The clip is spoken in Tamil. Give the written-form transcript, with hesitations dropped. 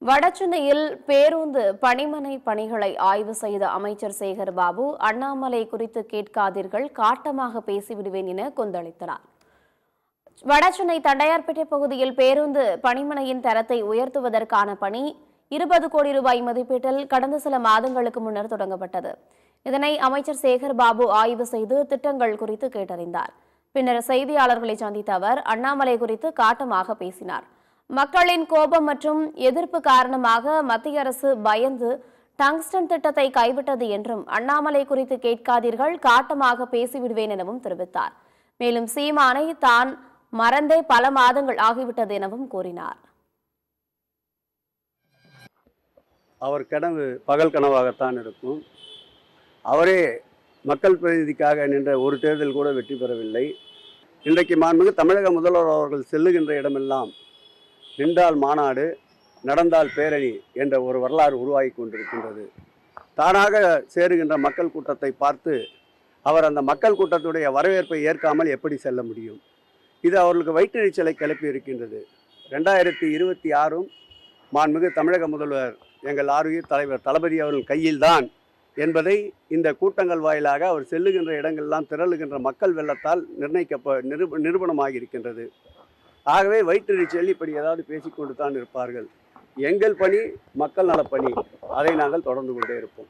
வடசென்னையில் பேருந்து பணிமனை பணிகளை ஆய்வு செய்த அமைச்சர் சேகர் பாபு, அண்ணாமலை குறித்து கேட்காதீர்கள், காட்டமாக பேசிவிடுவேன் என கொந்தளித்தனர். வடசென்னை தண்டையார்பேட்டை பகுதியில் பேருந்து பணிமனையின் தரத்தை உயர்த்துவதற்கான பணி 20 கோடி ரூபாய் மதிப்பீட்டில் கடந்த சில மாதங்களுக்கு முன்னர் தொடங்கப்பட்டது. இதனை அமைச்சர் சேகர் பாபு ஆய்வு செய்து திட்டங்கள் குறித்து கேட்டறிந்தார். பின்னர் செய்தியாளர்களை சந்தித்த அவர் அண்ணாமலை குறித்து காட்டமாக பேசினார். மக்களின் கோபம் மற்றும் எதிர்ப்பு காரணமாக மத்திய அரசு பயந்து டங்ஸ்டன் திட்டத்தை கைவிட்டது என்றும், அண்ணாமலை குறித்து கேட்காதீர்கள், காட்டமாக பேசிவிடுவேன் எனவும் தெரிவித்தார். மேலும் சீமானை தான் மறந்தே பல மாதங்கள் ஆகிவிட்டது எனவும் கூறினார். அவர் கனவு பகல் கனவாகத்தான் இருக்கும். அவரே மக்கள் பிரதிநிதிக்காக நின்ற ஒரு தேர்தல் கூட வெற்றி பெறவில்லை. இன்றைக்கு மாண்புமிகு தமிழக முதல்வர் அவர்கள் செல்லுகின்ற இடமெல்லாம் நின்றால் மாநாடு, நடந்தால் பேரணி என்ற ஒரு வரலாறு உருவாகி கொண்டிருக்கின்றது. தானாக சேருகின்ற மக்கள் கூட்டத்தை பார்த்து அவர் அந்த மக்கள் கூட்டத்துடைய வரவேற்பை ஏற்காமல் எப்படி செல்ல முடியும்? இது அவர்களுக்கு வயிற்றெரிச்சலை கிளப்பி இருக்கின்றது. 2026 மாண்புமிகு தமிழக முதல்வர் எங்கள் ஆர்வீர் தலைவர் தளபதி அவர்கள் கையில்தான் என்பதை இந்த கூட்டங்கள் வாயிலாக அவர் செல்லுகின்ற இடங்கள்லாம் திரளுகின்ற மக்கள் வெள்ளத்தால் நிரூபணமாகி இருக்கின்றது. ஆகவே வயிற்றெரிச்சல் இப்படி ஏதாவது பேசிக்கொண்டு தான் இருப்பார்கள். எங்கள் பணி மக்கள் நலப்பணி, அதை நாங்கள் தொடர்ந்து கொண்டே இருப்போம்.